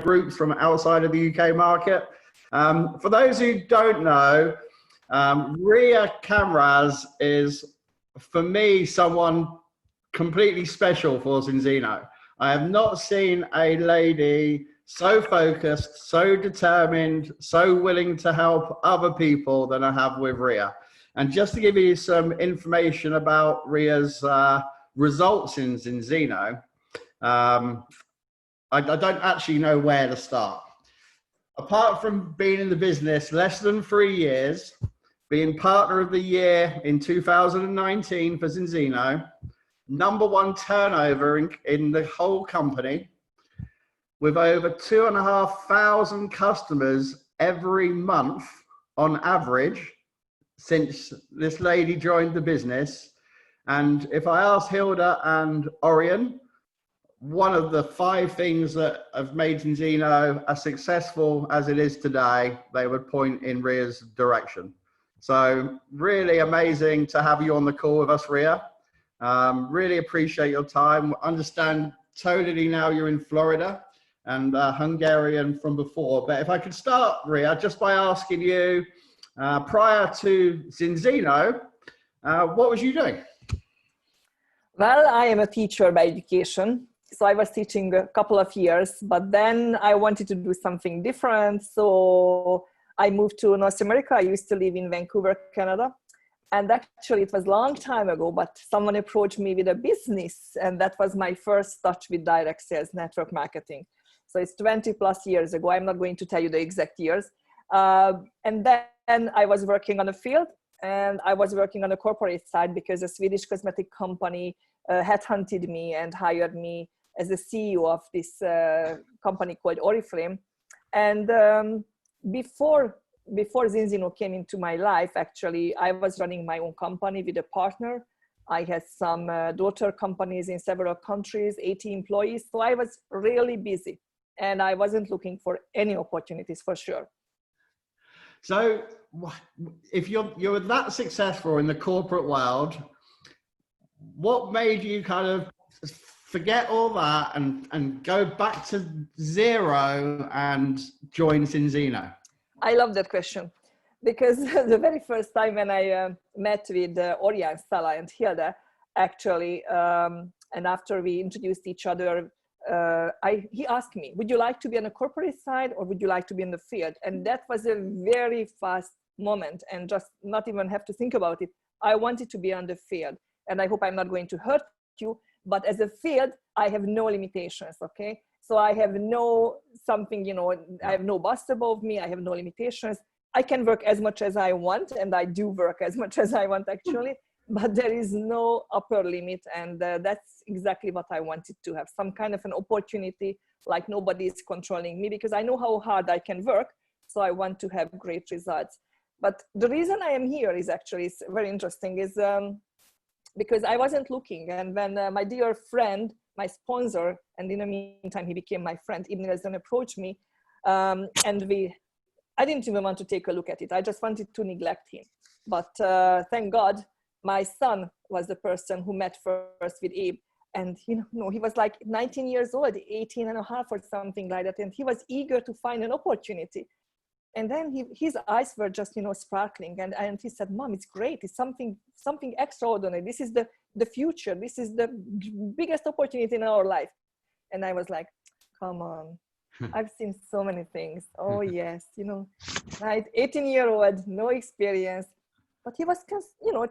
groups from outside of the UK market. For those who don't know, Ria Kamras is, for me, someone completely special for Zinzino. I have not seen a lady so focused, so determined, so willing to help other people than I have with Ria. And just to give you some information about Ria's results in Zinzino, I don't actually know where to start. Apart from being in the business less than 3 years, being partner of the year in 2019 for Zinzino, #1 turnover in the whole company, with over 2,500 customers every month on average since this lady joined the business. And if I ask Hilda and Orion, one of the 5 things that have made Zinzino as successful as it is today, they would point in Ria's direction. So really amazing to have you on the call with us, Ria. Really appreciate your time. Understand totally now you're in Florida and Hungarian from before. But if I could start, Ria, just by asking you, prior to Zinzino, what was you doing? Well, I am a teacher by education. So I was teaching a couple of years, but then I wanted to do something different. So I moved to North America. I used to live in Vancouver, Canada. And actually it was a long time ago, but someone approached me with a business. And that was my first touch with direct sales, network marketing. So it's 20 plus years ago. I'm not going to tell you the exact years. And then I was working on the field, and I was working on the corporate side because a Swedish cosmetic company headhunted me and hired me as the CEO of this company called Oriflame. And before Zinzino came into my life, actually, I was running my own company with a partner. I had some daughter companies in several countries, 80 employees. So I was really busy and I wasn't looking for any opportunities for sure. So if you're that successful in the corporate world, what made you kind of forget all that and go back to zero and join Zinzino? I love that question because the very first time when I met with Orion, Stella and Hilda, actually, and after we introduced each other, he asked me, would you like to be on the corporate side or would you like to be in the field? And that was a very fast moment and just not even have to think about it. I wanted to be on the field, and I hope I'm not going to hurt you, but as a field, I have no limitations, okay? So I have no something, I have no boss above me, I have no limitations. I can work as much as I want, and I do work as much as I want actually, but there is no upper limit, and that's exactly what I wanted to have, some kind of an opportunity, like nobody is controlling me, because I know how hard I can work, so I want to have great results. But the reason I am here is actually, it's very interesting, is because I wasn't looking, and when my dear friend, my sponsor, and in the meantime he became my friend, Ibn Nelson, approached me, and I didn't even want to take a look at it. I just wanted to neglect him. But thank God, my son was the person who met first with Abe. And he was like 19 years old, 18 and a half or something like that. And he was eager to find an opportunity. And then his eyes were just, sparkling. And he said, Mom, it's great. It's something extraordinary. This is the future. This is the biggest opportunity in our life. And I was like, come on. I've seen so many things. Oh yes, right, 18-year-old, no experience, but he was,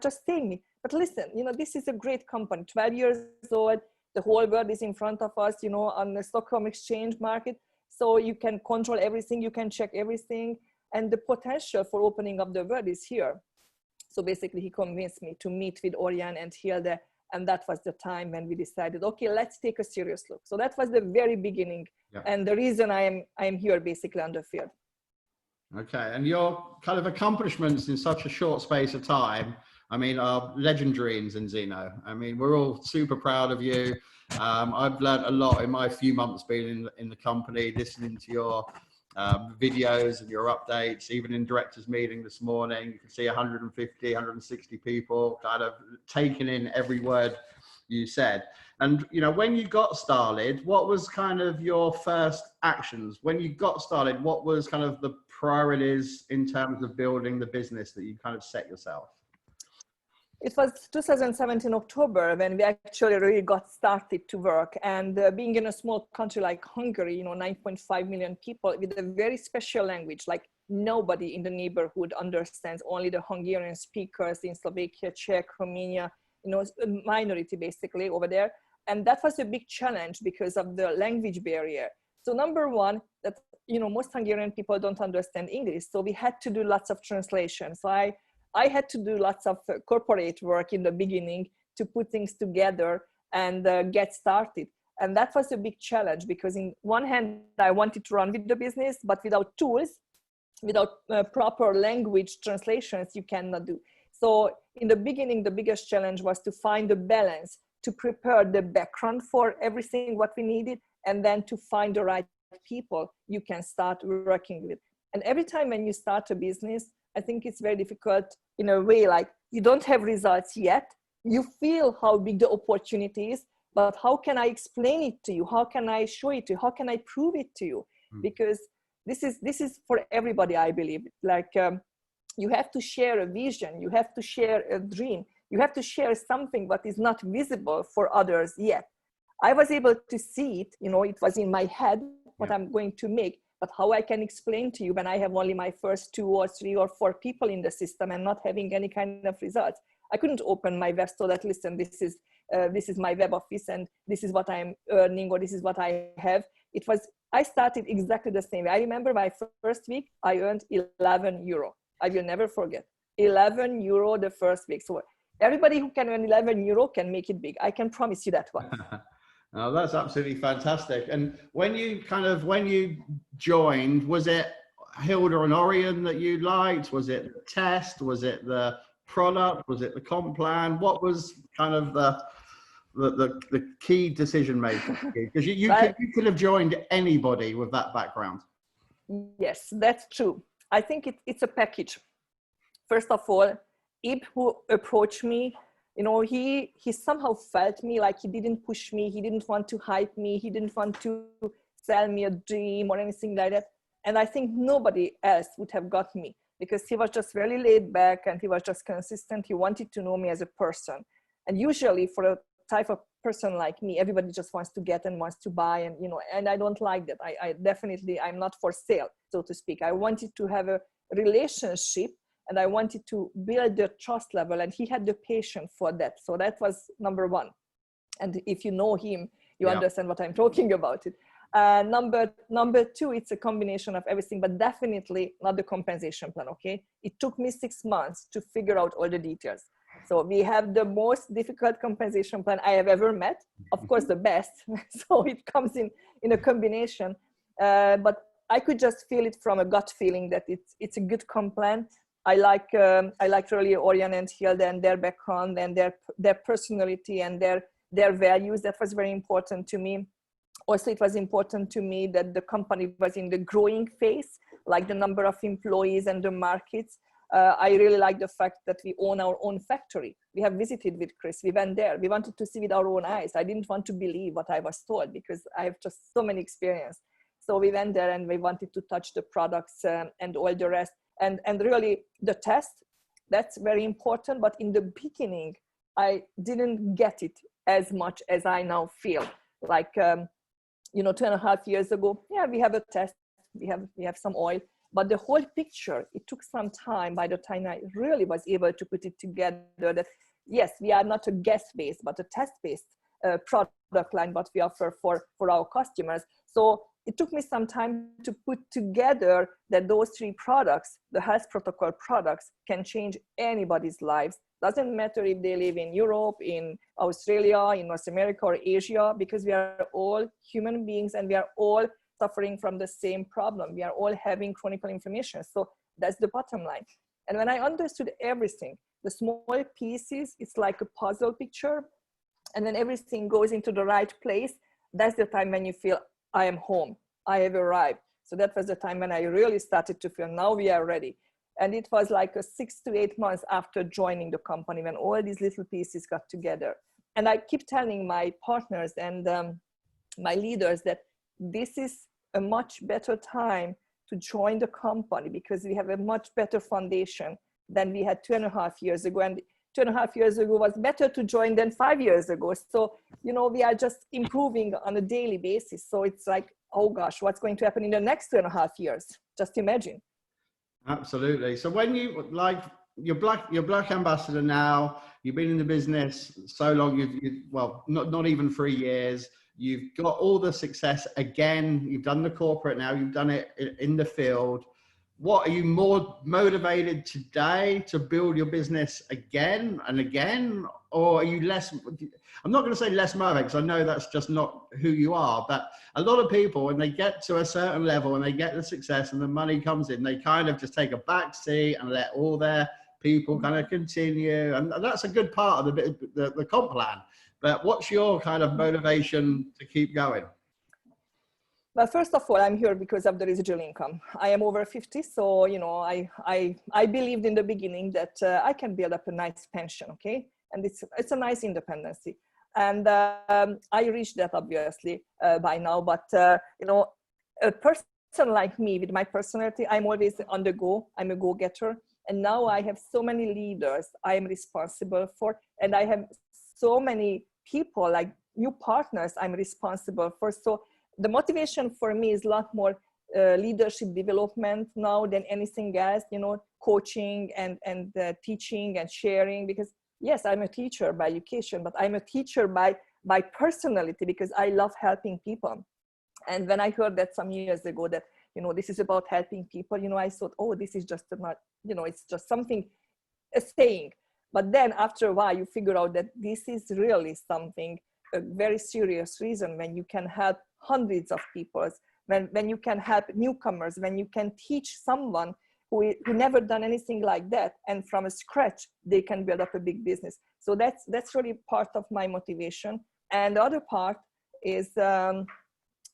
just saying me. But listen, this is a great company, 12 years old. The whole world is in front of us, on the Stockholm Exchange market. So you can control everything, you can check everything, and the potential for opening up the world is here. So basically, he convinced me to meet with Orion and Hilda. And that was the time when we decided, okay, let's take a serious look. So that was the very beginning. Yeah. And the reason I am here basically on the field. Okay. And your kind of accomplishments in such a short space of time, are legendary in Zinzino. We're all super proud of you. I've learned a lot in my few months being in the company, listening to your videos and your updates, even in directors meeting this morning. You can see 150, 160 people kind of taking in every word you said. And, you know, when you got started, what was kind of your first actions? When you got started, what was kind of the priorities in terms of building the business that you kind of set yourself? It was 2017 October when we actually really got started to work. And being in a small country like Hungary, you know, 9.5 million people with a very special language, like nobody in the neighborhood understands, only the Hungarian speakers in Slovakia, Czech, Romania, you know, a minority basically over there. And that was a big challenge because of the language barrier. So number one, that, you know, most Hungarian people don't understand English. So we had to do lots of translation. So I had to do lots of corporate work in the beginning to put things together and get started. And that was a big challenge because in one hand, I wanted to run with the business, but without tools, without proper language translations, you cannot do. So in the beginning, the biggest challenge was to find the balance, to prepare the background for everything what we needed, and then to find the right people you can start working with. And every time when you start a business, I think it's very difficult in a way, like you don't have results yet. You feel how big the opportunity is, but how can I explain it to you? How can I show it to you? How can I prove it to you? Because this is for everybody, I believe. Like you have to share a vision. You have to share a dream. You have to share something that is not visible for others yet. I was able to see it, you know, it was in my head what I'm going to make. But how I can explain to you when I have only my first 2 or 3 or 4 people in the system and not having any kind of results? I couldn't open my web store that, listen, this is my web office and this is what I'm earning or this is what I have. I started exactly the same way. I remember my first week, I earned 11 euro. I will never forget. 11 euro the first week. So everybody who can earn 11 euro can make it big. I can promise you that one. Oh, that's absolutely fantastic. And when you joined, was it Hilda and Orion that you liked? Was it the test? Was it the product? Was it the comp plan? What was kind of the key decision making? Because you could have joined anybody with that background. Yes, that's true. I think it's a package. First of all, Ib, who approached me, you know, he somehow felt me, like he didn't push me. He didn't want to hype me. He didn't want to sell me a dream or anything like that. And I think nobody else would have got me because he was just very laid back and he was just consistent. He wanted to know me as a person. And usually for a type of person like me, everybody just wants to get and wants to buy. And, you know, and I don't like that. I'm not for sale, so to speak. I wanted to have a relationship and I wanted to build the trust level, and he had the patience for that. So that was number one. And if you know him, you understand what I'm talking about. It. Number two, it's a combination of everything, but definitely not the compensation plan, okay? It took me 6 months to figure out all the details. So we have the most difficult compensation plan I have ever met. Of course, the best. So it comes in a combination. But I could just feel it from a gut feeling that it's a good comp plan. I like really Orion and Hilda and their background and their personality and their values. That was very important to me. Also, it was important to me that the company was in the growing phase, like the number of employees and the markets. I really like the fact that we own our own factory. We have visited with Chris. We went there. We wanted to see with our own eyes. I didn't want to believe what I was told because I have just so many experience. So we went there and we wanted to touch the products and all the rest. And really the test, that's very important. But in the beginning, I didn't get it as much as I now feel. Like, 2.5 years ago, we have a test, we have some oil. But the whole picture, it took some time by the time I really was able to put it together that, yes, we are not a gas-based, but a test-based product line, but we offer for our customers. So it took me some time to put together that those 3 products, the health protocol products, can change anybody's lives. Doesn't matter if they live in Europe, in Australia, in North America or Asia, because we are all human beings and we are all suffering from the same problem. We are all having chronic inflammation. So that's the bottom line. And when I understood everything, the small pieces, it's like a puzzle picture. And when everything goes into the right place, that's the time when you feel, I am home, I have arrived. So that was the time when I really started to feel, now we are ready. And it was like 6 to 8 months after joining the company when all these little pieces got together. And I keep telling my partners and my leaders that this is a much better time to join the company, because we have a much better foundation than we had 2.5 years ago. And 2.5 years ago was better to join than 5 years ago. So, you know, we are just improving on a daily basis. So it's like, oh gosh, what's going to happen in the next 2.5 years? Just imagine. Absolutely. So when you, like, you're black ambassador now, you've been in the business so long, well, not even 3 years. You've got all the success again. You've done the corporate now. You've done it in the field. What, are you more motivated today to build your business again and again? Or are you less, I'm not going to say less motivated, because I know that's just not who you are. But a lot of people, when they get to a certain level and they get the success and the money comes in, they kind of just take a back seat and let all their people kind of continue. And that's a good part of the comp plan. But what's your kind of motivation to keep going? Well, first of all, I'm here because of the residual income. I am over 50, so, you know, I believed in the beginning that I can build up a nice pension, okay? And it's a nice independency. And I reached that, obviously, by now. But, you know, a person like me, with my personality, I'm always on the go. I'm a go-getter. And now I have so many leaders I am responsible for. And I have so many people, like new partners, I'm responsible for. So the motivation for me is a lot more leadership development now than anything else, you know, coaching and teaching and sharing. Because yes, I'm a teacher by education, but I'm a teacher by personality, because I love helping people. And when I heard that some years ago that, you know, this is about helping people, you know, I thought, oh, this is just not, you know, it's just something, a saying. But then after a while, you figure out that this is really something, a very serious reason, when you can help hundreds of people, when you can help newcomers, when you can teach someone who never done anything like that, and from scratch, they can build up a big business. So that's really part of my motivation. And the other part is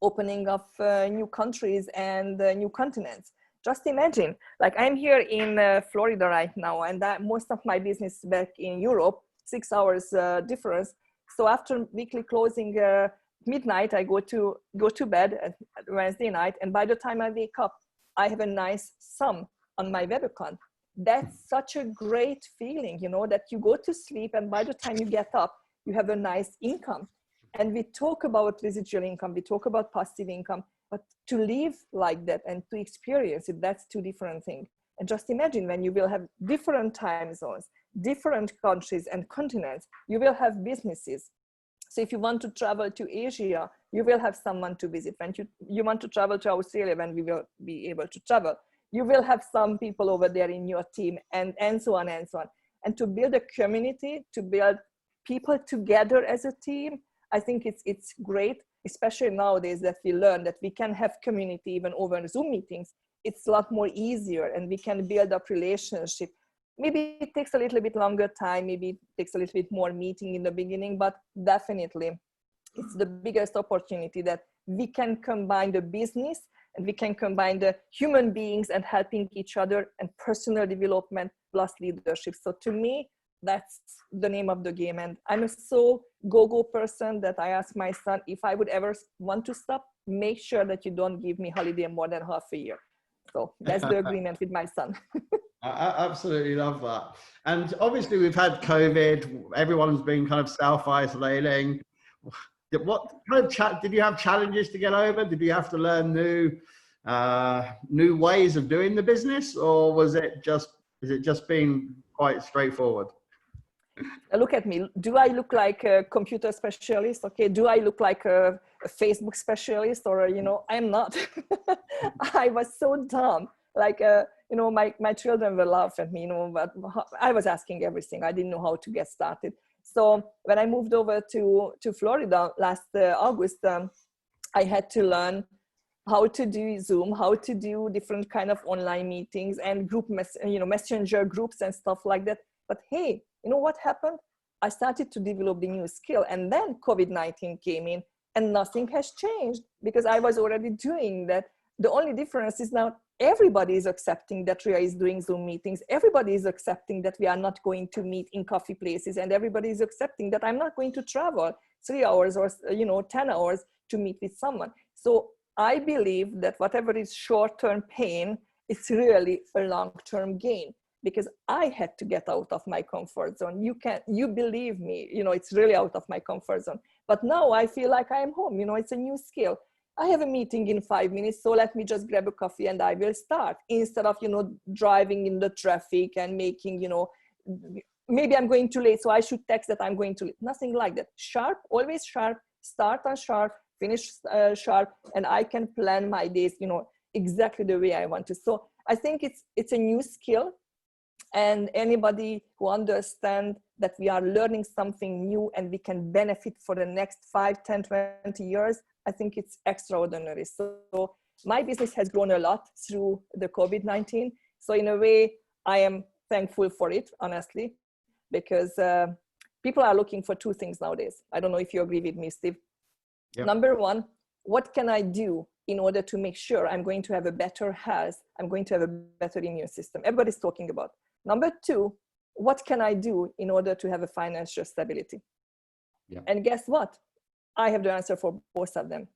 opening of new countries and new continents. Just imagine, like I'm here in Florida right now, and most of my business is back in Europe, 6 hours difference. So after weekly closing midnight, I go to bed at Wednesday night, and by the time I wake up, I have a nice sum on my web account. That's such a great feeling, you know, that you go to sleep, and by the time you get up, you have a nice income. And we talk about residual income, we talk about passive income, but to live like that and to experience it, that's two different things. And just imagine when you will have different time zones, different countries and continents, you will have businesses. So if you want to travel to Asia, you will have someone to visit. When you want to travel to Australia, when we will be able to travel, you will have some people over there in your team, and so on and so on. And to build a community, to build people together as a team, I think it's great, especially nowadays that we learn that we can have community even over Zoom meetings. It's a lot more easier, and we can build up relationship. Maybe it takes a little bit longer time, maybe it takes a little bit more meeting in the beginning, but definitely it's the biggest opportunity that we can combine the business and we can combine the human beings and helping each other and personal development plus leadership. So to me, that's the name of the game. And I'm a so go-go person that I ask my son, if I would ever want to stop, make sure that you don't give me holiday more than half a year. So that's the agreement with my son. I absolutely love that. And obviously we've had COVID, everyone's been kind of self-isolating. What kind of did you have challenges to get over? Did you have to learn new ways of doing the business, or is it just been quite straightforward? Look at me. Do I look like a computer specialist? Okay. Do I look like a Facebook specialist? Or, you know, I'm not. I was so dumb. Like, you know, my children will laugh at me, you know, but I was asking everything. I didn't know how to get started. So when I moved over to Florida last August, I had to learn how to do Zoom, how to do different kind of online meetings and messenger groups and stuff like that. But hey, you know what happened? I started to develop the new skill, and then COVID-19 came in, and nothing has changed because I was already doing that. The only difference is now everybody is accepting that Ria is doing Zoom meetings. Everybody is accepting that we are not going to meet in coffee places, and everybody is accepting that I'm not going to travel 3 hours or 10 hours to meet with someone. So I believe that whatever is short-term pain, it's really a long-term gain, because I had to get out of my comfort zone. You believe me, it's really out of my comfort zone. But now I feel like I am home, it's a new skill. I have a meeting in 5 minutes, so let me just grab a coffee and I will start, instead of, driving in the traffic and making, maybe I'm going too late, so I should text that I'm going too late. Nothing like that. Sharp, always sharp, start on sharp, finish sharp, and I can plan my days, exactly the way I want to. So I think it's a new skill, and anybody who understands that we are learning something new and we can benefit for the next 5, 10, 20 years, I think it's extraordinary. So my business has grown a lot through the COVID-19. So in a way, I am thankful for it, honestly, because people are looking for 2 things nowadays. I don't know if you agree with me, Steve. Yep. Number 1, what can I do in order to make sure I'm going to have a better health? I'm going to have a better immune system. Everybody's talking about. Number 2, what can I do in order to have a financial stability? Yep. And guess what? I have the answer for both of them.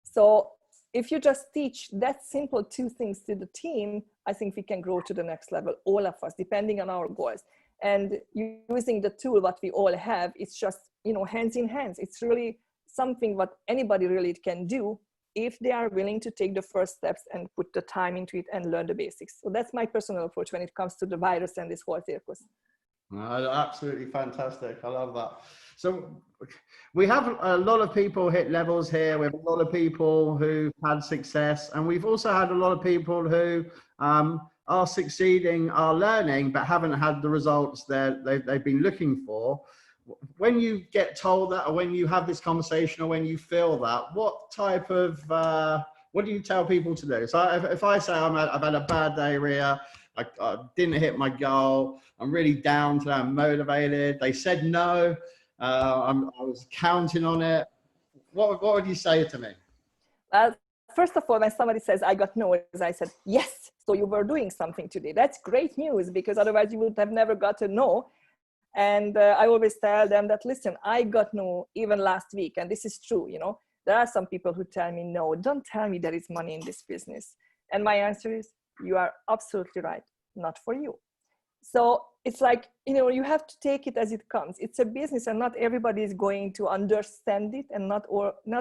So if you just teach that simple 2 things to the team, I think we can grow to the next level, all of us, depending on our goals. And using the tool what we all have, it's just, hands in hands. It's really something what anybody really can do if they are willing to take the first steps and put the time into it and learn the basics. So that's my personal approach when it comes to the virus and this whole circus. Absolutely fantastic. I love that. So we have a lot of people hit levels here. We have a lot of people who've had success, and we've also had a lot of people who are succeeding, are learning, but haven't had the results that they've been looking for. When you get told that, or when you have this conversation, or when you feel that, what type of, what do you tell people to do? So if I say I've had a bad day, Ria, I didn't hit my goal, I'm really down today, I'm motivated, they said no, I was counting on it, what would you say to me? First of all, when somebody says I got no, I said, yes, so you were doing something today. That's great news, because otherwise you would have never got a no. And I always tell them that, listen, I got no even last week, and this is true. There are some people who tell me, no, don't tell me there is money in this business. And my answer is, you are absolutely right, not for you. So it's like, you have to take it as it comes. It's a business, and not everybody is going to understand it, and not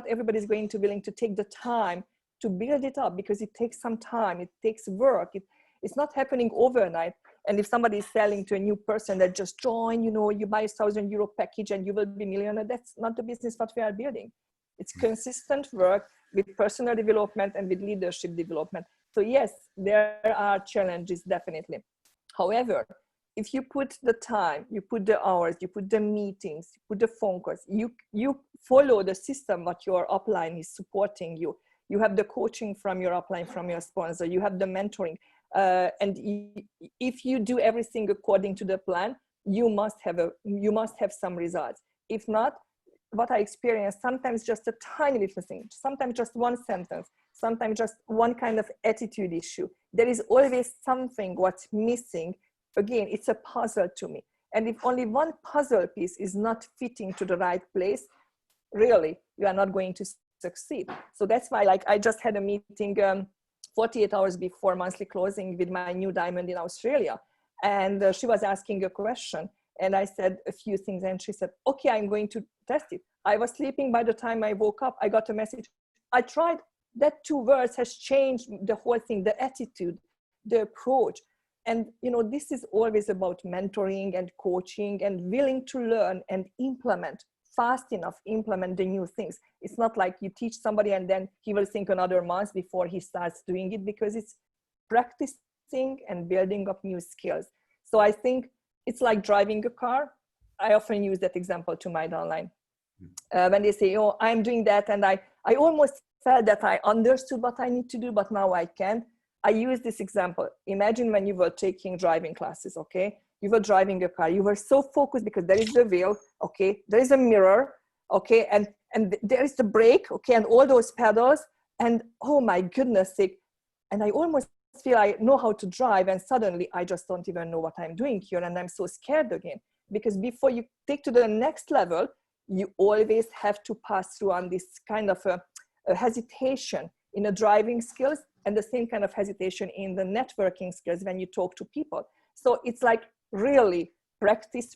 everybody is going to willing to take the time to build it up, because it takes some time, it takes work. It's not happening overnight. And if somebody is selling to a new person that just joined, you buy a €1,000 package and you will be a millionaire, that's not the business that we are building. It's consistent work with personal development and with leadership development. So yes, there are challenges, definitely. However, if you put the time, you put the hours, you put the meetings, you put the phone calls, you follow the system what your upline is supporting you. You have the coaching from your upline, from your sponsor, you have the mentoring. And if you do everything according to the plan, you must have some results. If not, what I experienced, sometimes just a tiny little thing, sometimes just one sentence, sometimes just one kind of attitude issue. There is always something what's missing. Again, it's a puzzle to me. And if only one puzzle piece is not fitting to the right place, really, you are not going to succeed. So that's why, like, I just had a meeting 48 hours before monthly closing with my new diamond in Australia. And she was asking a question. And I said a few things. And she said, okay, I'm going to test it. I was sleeping. By the time I woke up, I got a message. I tried. That 2 words has changed the whole thing, the attitude, the approach. And, this is always about mentoring and coaching and willing to learn and implement, fast enough, implement the new things. It's not like you teach somebody and then he will think another month before he starts doing it, because it's practicing and building up new skills. So I think it's like driving a car. I often use that example to my downline. When they say, oh, I'm doing that, and I almost felt that I understood what I need to do, but now I can't. I use this example. Imagine when you were taking driving classes, okay? You were driving a car. You were so focused because there is the wheel, okay? There is a mirror, okay? And there is the brake, okay? And all those pedals. And oh my goodness sake. And I almost feel I know how to drive, and suddenly I just don't even know what I'm doing here, and I'm so scared again. Because before you take to the next level, you always have to pass through on this kind of a hesitation in the driving skills, and the same kind of hesitation in the networking skills when you talk to people. So it's like really practice,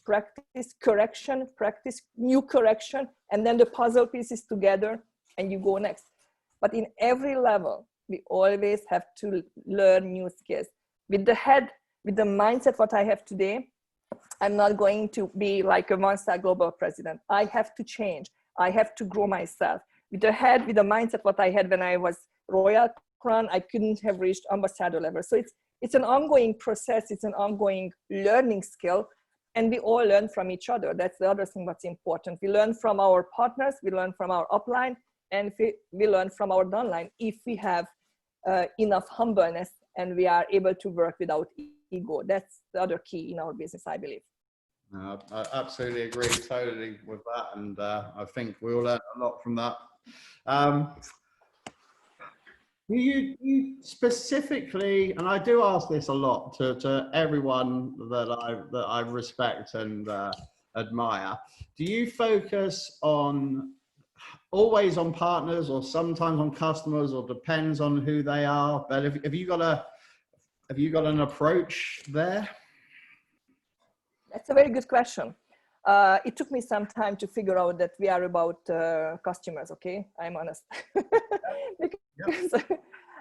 correction, practice, new correction, and then the puzzle pieces together and you go next. But in every level, we always have to learn new skills. With the head, with the mindset what I have today, I'm not going to be like a one-star global president. I have to change. I have to grow myself. With the head, with the mindset what I had when I was Royal Crown, I couldn't have reached ambassador level. So it's an ongoing process. It's an ongoing learning skill. And we all learn from each other. That's the other thing that's important. We learn from our partners, we learn from our upline, and we learn from our downline if we have enough humbleness and we are able to work without ego. That's the other key in our business, I believe. I absolutely agree totally with that. And I think we all learn a lot from that. You specifically, and I do ask this a lot to everyone that I respect and admire, do you focus on always on partners or sometimes on customers, or depends on who they are? But have you got an approach there? That's a very good question. It took me some time to figure out that we are about customers, okay? I'm honest.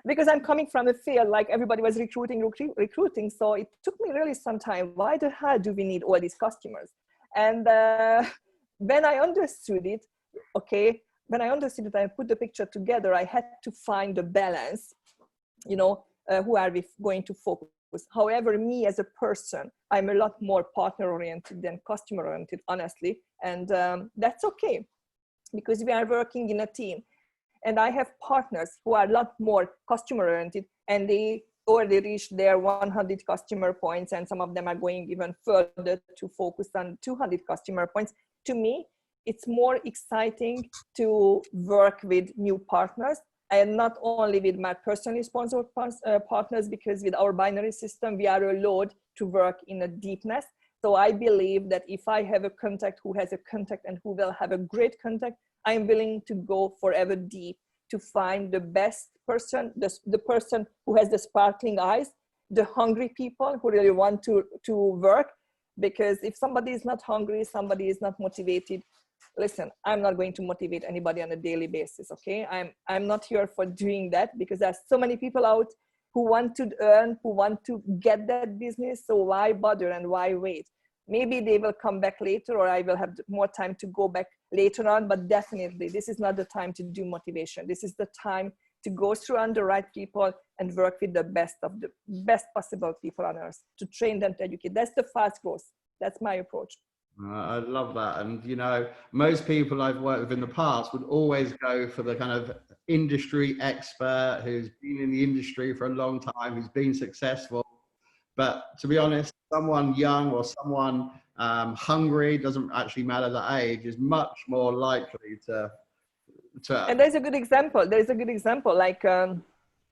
because I'm coming from a field like everybody was recruiting. So it took me really some time. Why the hell do we need all these customers? And when I understood it, I put the picture together, I had to find the balance, who are we going to focus? However, me as a person, I'm a lot more partner oriented than customer oriented, honestly. And that's okay, because we are working in a team. And I have partners who are a lot more customer oriented, and they already reached their 100 customer points. And some of them are going even further to focus on 200 customer points. To me, it's more exciting to work with new partners, and not only with my personally sponsored partners, because with our binary system, we are allowed to work in a deepness. So I believe that if I have a contact who has a contact and who will have a great contact, I'm willing to go forever deep to find the best person, the person who has the sparkling eyes, the hungry people who really want to work. Because if somebody is not hungry, somebody is not motivated, listen, I'm not going to motivate anybody on a daily basis, okay? I'm not here for doing that, because there's so many people out who want to earn, who want to get that business. So why bother and why wait? Maybe they will come back later, or I will have more time to go back later on, but definitely this is not the time to do motivation. This is the time to go through on the right people and work with the best of the best possible people on earth, to train them, to educate. That's the fast growth. That's my approach. I love that. And, most people I've worked with in the past would always go for the kind of industry expert who's been in the industry for a long time, who's been successful. But to be honest, someone young or someone hungry, doesn't actually matter the age, is much more likely to. And there's a good example. Like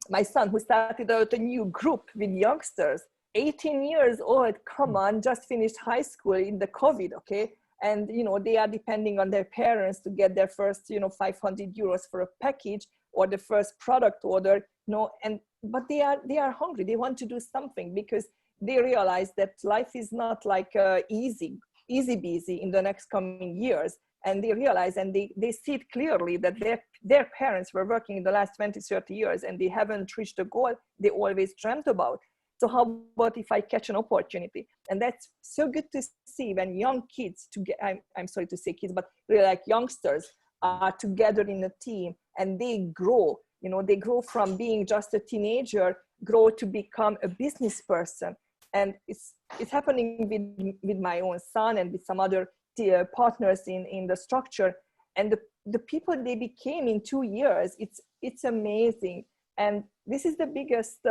my son, who started out a new group with youngsters, 18 years old, come on, just finished high school in the COVID, okay? And, they are depending on their parents to get their first, 500 euros for a package or the first product order, but they are hungry. They want to do something, because they realize that life is not like easy busy in the next coming years. And they realize, and they see it clearly, that their parents were working in the last 20, 30 years and they haven't reached the goal they always dreamt about. So how about if I catch an opportunity? And that's so good to see when young kids, I'm sorry to say kids, but really like youngsters are together in a team, and they grow. They grow from being just a teenager, grow to become a business person. And it's happening with my own son and with some other partners in the structure. And the people they became in 2 years, it's amazing. And this is the biggest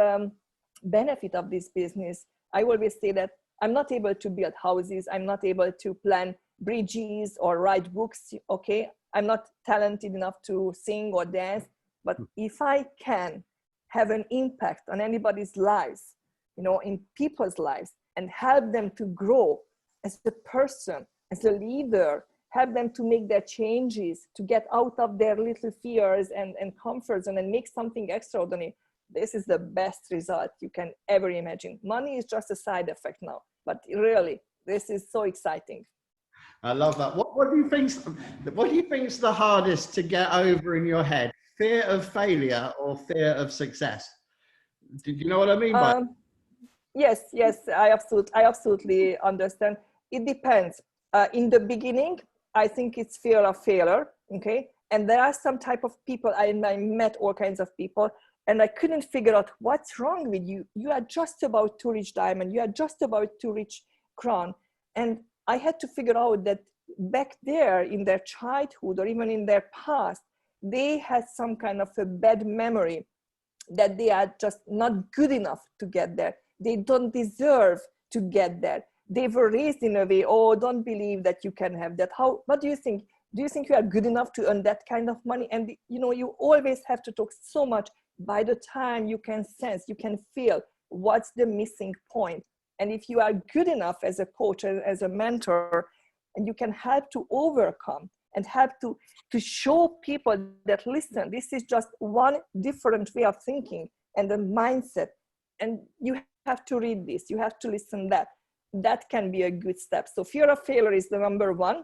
benefit of this business. I always say that I'm not able to build houses, I'm not able to plan bridges or write books, okay? I'm not talented enough to sing or dance, but if I can have an impact on anybody's lives, in people's lives, and help them to grow as a person, as a leader, help them to make their changes, to get out of their little fears and comfort zone and make something extraordinary, this is the best result you can ever imagine. Money is just a side effect now, but really, this is so exciting. I love that. What do you think's the hardest to get over in your head? Fear of failure or fear of success? Do you know what I mean by that? Yes, I absolutely understand. It depends. In the beginning, I think it's fear of failure, okay? And there are some type of people, I met all kinds of people, and I couldn't figure out what's wrong with you. You are just about to reach diamond. You are just about to reach crown. And I had to figure out that back there in their childhood or even in their past, they had some kind of a bad memory that they are just not good enough to get there. They don't deserve to get there. They were raised in a way, oh, don't believe that you can have that. What do you think? Do you think you are good enough to earn that kind of money? And you always have to talk so much. By the time you can sense, you can feel what's the missing point. And if you are good enough as a coach and as a mentor, and you can help to overcome and help to show people that, listen, this is just one different way of thinking and the mindset. And you have to read this, you have to listen that can be a good step. So fear of failure is the number one,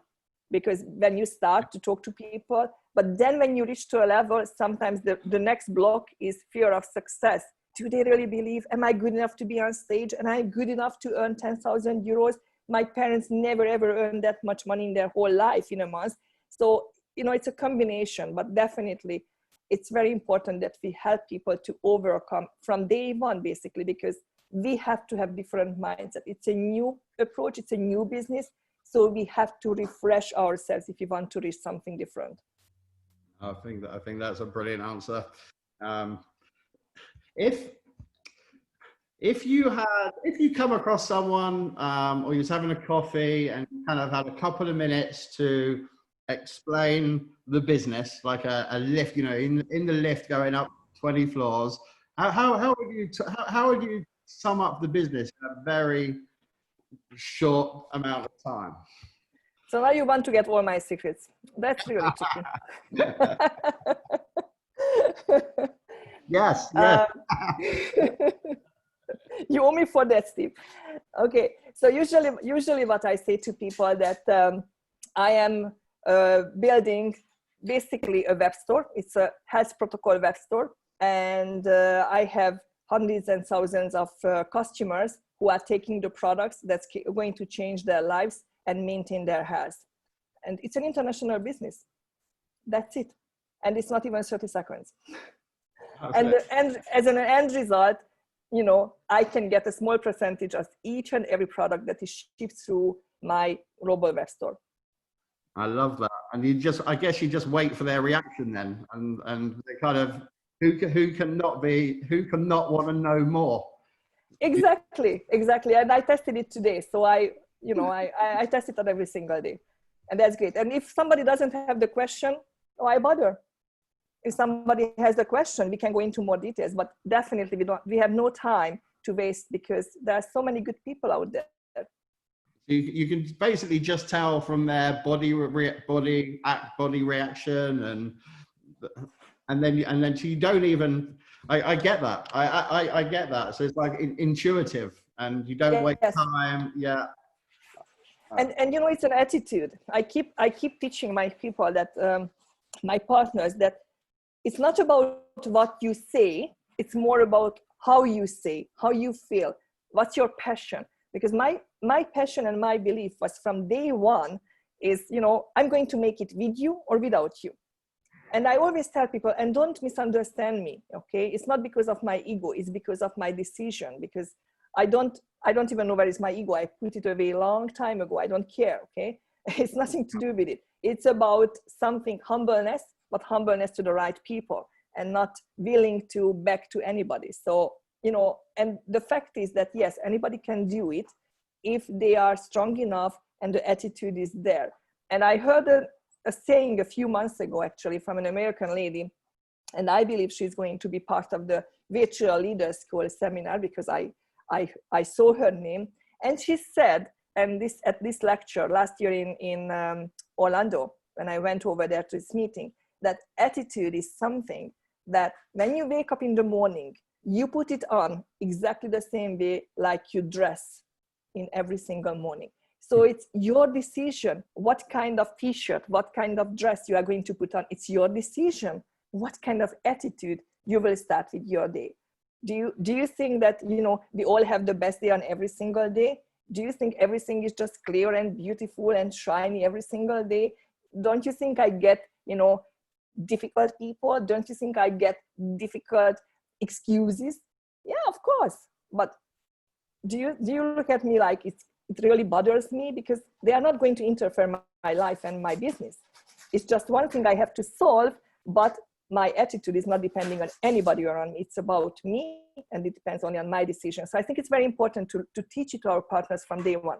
because when you start to talk to people, but then when you reach to a level, sometimes the next block is fear of success. Do they really believe, am I good enough to be on stage? Am I good enough to earn 10,000 euros? My parents never ever earned that much money in their whole life in a month. So, it's a combination, but definitely it's very important that we help people to overcome from day one, basically, because we have to have different mindset. It's a new approach. It's a new business. So we have to refresh ourselves if we want to reach something different. I think that's a brilliant answer. If you come across someone, or you're having a coffee and kind of had a couple of minutes to explain the business, like a lift, in the lift going up 20 floors, how would you sum up the business in a very short amount of time? So now you want to get all my secrets. That's really tricky. Yes. You owe me for that, Steve. Okay, so usually what I say to people that I am building basically a web store. It's a health protocol web store, and I have hundreds and thousands of customers who are taking the products that's going to change their lives and maintain their health. And it's an international business. That's it. And it's not even 30 seconds. Okay. And as an end result, I can get a small percentage of each and every product that is shipped through my global web store. I love that. And I guess you just wait for their reaction then, and they kind of, who can not want to know more. Exactly. And I tested it today. So I test it on every single day, and that's great. And if somebody doesn't have the question, why bother? If somebody has a question, we can go into more details, but definitely we have no time to waste, because there are so many good people out there. You can basically just tell from their body reaction, and then so you don't even. I get that. I get that. So it's like intuitive, and you don't waste time. Yeah. And it's an attitude. I keep teaching my people that my partners that it's not about what you say. It's more about how you say, how you feel, what's your passion. Because my passion and my belief was from day one is, I'm going to make it with you or without you. And I always tell people, and don't misunderstand me, okay? It's not because of my ego, it's because of my decision, because I don't even know where is my ego. I put it away a long time ago. I don't care, okay? It's nothing to do with it. It's about something, humbleness, but humbleness to the right people and not willing to beg to anybody. So, and the fact is that, yes, anybody can do it if they are strong enough and the attitude is there. And I heard a saying a few months ago, actually, from an American lady, and I believe she's going to be part of the virtual leaders school seminar because I saw her name, and she said, and this at this lecture last year in Orlando, when I went over there to this meeting, that attitude is something that when you wake up in the morning, you put it on exactly the same way like you dress in every single morning. So it's your decision what kind of t-shirt, what kind of dress you are going to put on. It's your decision what kind of attitude you will start with your day. Do you think that, you know, we all have the best day on every single day? Do you think everything is just clear and beautiful and shiny every single day? Don't you think I get, you know, difficult people? Don't you think I get difficult excuses? Yeah, of course. But do you look at me like it really bothers me? Because they are not going to interfere my life and my business. It's just one thing I have to solve, but my attitude is not depending on anybody around me. It's about me, and it depends only on my decision. So I think it's very important to teach it to our partners from day one.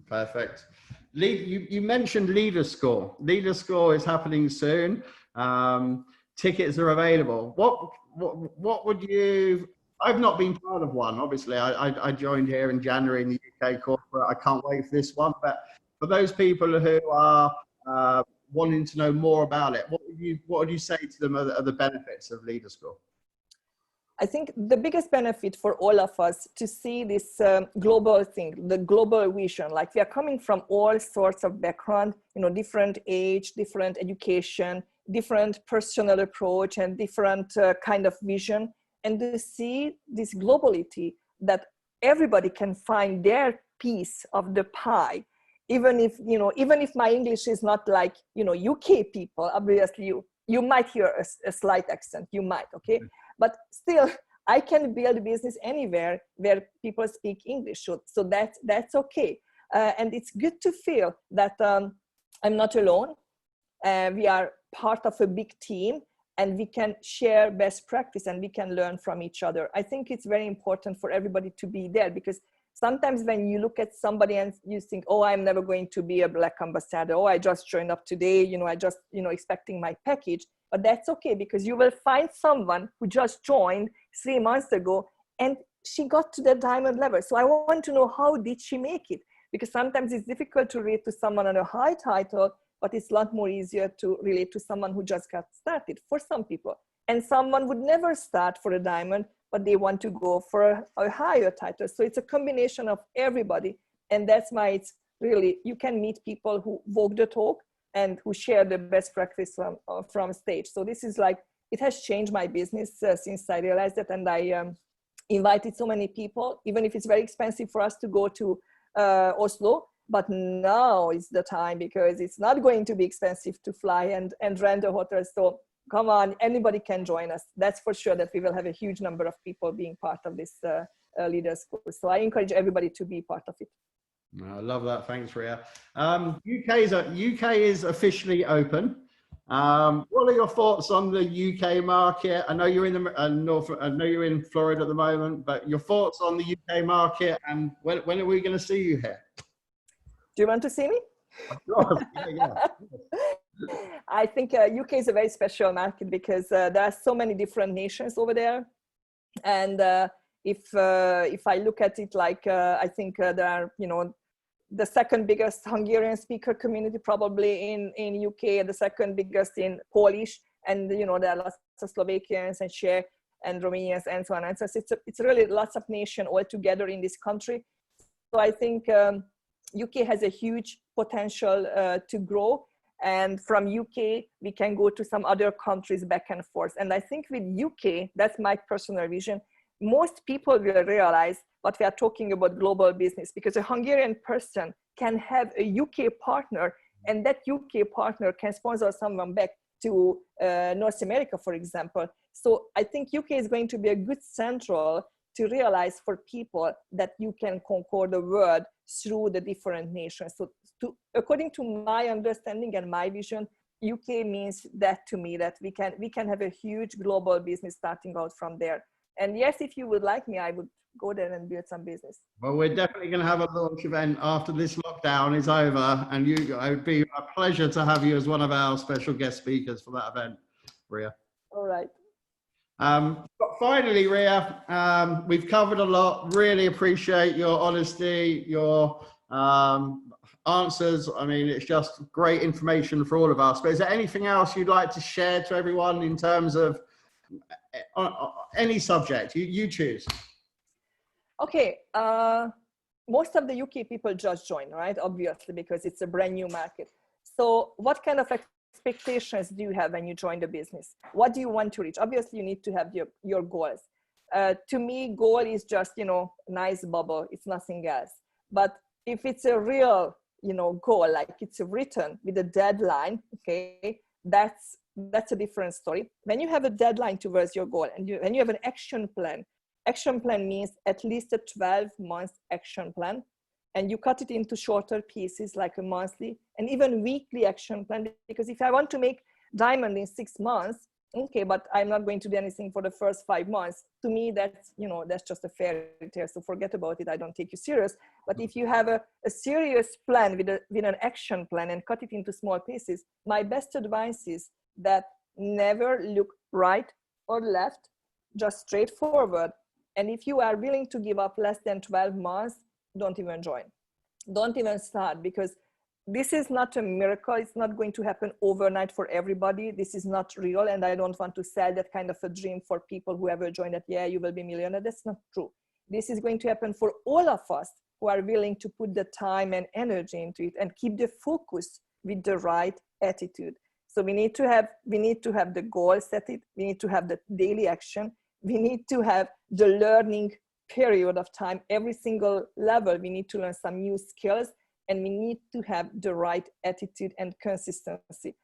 Perfect. You mentioned Leader School. Leader School is happening soon. Tickets are available. What would you? I've not been part of one. Obviously, I joined here in January in the UK corporate. I can't wait for this one. But for those people who are wanting to know more about it, what would you say to them are the benefits of Leader School? I think the biggest benefit for all of us to see this global thing, the global vision, like we are coming from all sorts of background, you know, different age, different education, different personal approach, and different kind of vision, and to see this globality that everybody can find their piece of the pie. Even if my English is not like, you know, UK people, obviously you might hear a slight accent, you might, okay? But still, I can build a business anywhere where people speak English. So that's okay. And it's good to feel that I'm not alone. We are part of a big team, and we can share best practice and we can learn from each other. I think it's very important for everybody to be there, because sometimes when you look at somebody and you think, oh, I'm never going to be a Black ambassador. Oh, I just joined up today. You know, I just, you know, expecting my package. But that's okay, because you will find someone who just joined 3 months ago and she got to the diamond level. So I want to know, how did she make it? Because sometimes it's difficult to relate to someone on a high title, but it's a lot more easier to relate to someone who just got started for some people. And someone would never start for a diamond, but they want to go for a higher title. So it's a combination of everybody. And that's why it's really, you can meet people who walk the talk and who share the best practice from stage. So this is like, it has changed my business since I realized that. And I invited so many people, even if it's very expensive for us to go to Oslo. But now is the time, because it's not going to be expensive to fly and rent a hotel. So come on, anybody can join us. That's for sure, that we will have a huge number of people being part of this Leader School. So I encourage everybody to be part of it. I love that. Thanks, Ria. UK is officially open. What are your thoughts on the UK market? I know you're in the I know you're in Florida at the moment, but your thoughts on the UK market, and when are we going to see you here? Do you want to see me? Of course. Yeah. I think UK is a very special market, because there are so many different nations over there. And if I look at it, like I think there are, you know, the second biggest Hungarian speaker community probably in UK, and the second biggest in Polish, and you know, there are lots of Slovakians and Czech and Romanians and so on. And so it's really lots of nations all together in this country. So I think UK has a huge potential to grow, and from UK we can go to some other countries back and forth. And I think with UK, that's my personal vision, most people will realize what we are talking about global business, because a Hungarian person can have a UK partner, and that UK partner can sponsor someone back to North America, for example. So I think UK is going to be a good central to realize for people that you can conquer the world through the different nations. So according to my understanding and my vision, UK means that to me, that we can have a huge global business starting out from there. And yes, if you would like me, I would go there and build some business. Well, we're definitely going to have a launch event after this lockdown is over, and it would be a pleasure to have you as one of our special guest speakers for that event, Ria. All right. But finally, Ria, we've covered a lot. Really appreciate your honesty, your answers. I mean, it's just great information for all of us. But is there anything else you'd like to share to everyone in terms of any subject? You choose. Okay. Most of the UK people just join, right? Obviously, because it's a brand new market. So what kind of expectations do you have when you join the business? What do you want to reach? Obviously, you need to have your goals. To me, goal is just, nice bubble. It's nothing else. But if it's a real, goal, like it's written with a deadline, okay, that's a different story. When you have a deadline towards your goal and when you have an action plan means at least a 12-month action plan, and you cut it into shorter pieces like a monthly and even weekly action plan. Because if I want to make diamond in 6 months, okay, but I'm not going to do anything for the first 5 months, to me that's just a fairy tale, so forget about it. I don't take you serious. But if you have a serious plan with an action plan and cut it into small pieces, my best advice is that never look right or left, just straightforward. And if you are willing to give up less than 12 months, don't even join. Don't even start, because this is not a miracle. It's not going to happen overnight for everybody. This is not real. And I don't want to sell that kind of a dream for people who ever joined that, yeah, you will be a millionaire. That's not true. This is going to happen for all of us who are willing to put the time and energy into it and keep the focus with the right attitude. So we need to have the goal set it. We need to have the daily action. We need to have the learning period of time. Every single level, we need to learn some new skills, and we need to have the right attitude and consistency.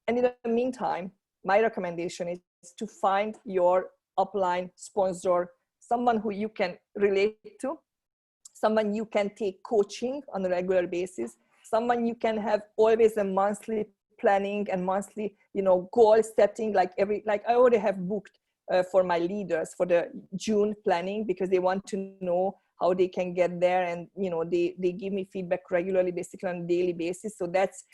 And in the meantime, my recommendation is to find your upline sponsor, someone who you can relate to, someone you can take coaching on a regular basis, someone you can have always a monthly planning and monthly, goal setting. Like I already have booked for my leaders for the June planning, because they want to know how they can get there, and they give me feedback regularly, basically on a daily basis. So that's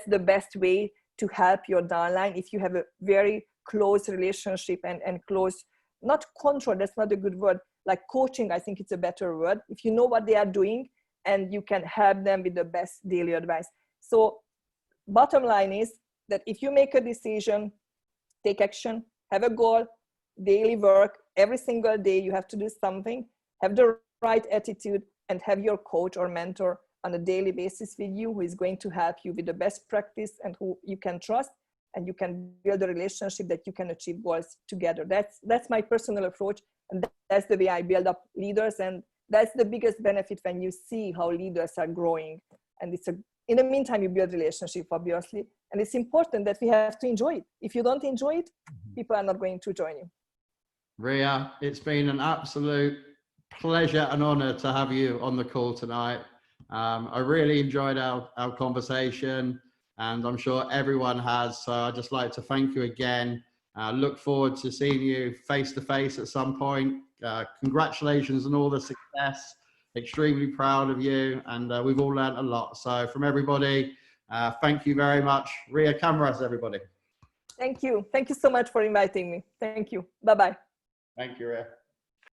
the best way to help your downline. If you have a very close relationship and close, not control, that's not a good word, like coaching, I think it's a better word. If you know what they are doing and you can help them with the best daily advice. So bottom line is that if you make a decision, take action, have a goal, daily work, every single day you have to do something, have the right attitude, and have your coach or mentor on a daily basis with you, who is going to help you with the best practice and who you can trust, and you can build a relationship that you can achieve goals together. That's my personal approach, and that's the way I build up leaders. And that's the biggest benefit when you see how leaders are growing. And in the meantime, you build relationship, obviously, and it's important that we have to enjoy it. If you don't enjoy it, people are not going to join you. Ria, it's been an absolute pleasure and honor to have you on the call tonight. I really enjoyed our conversation, and I'm sure everyone has. So I'd just like to thank you again. Look forward to seeing you face to face at some point. Congratulations on all the success. Extremely proud of you, and we've all learned a lot. So from everybody, thank you very much. Ria Kamras, everybody. Thank you. Thank you so much for inviting me. Thank you. Bye-bye. Thank you, Ria.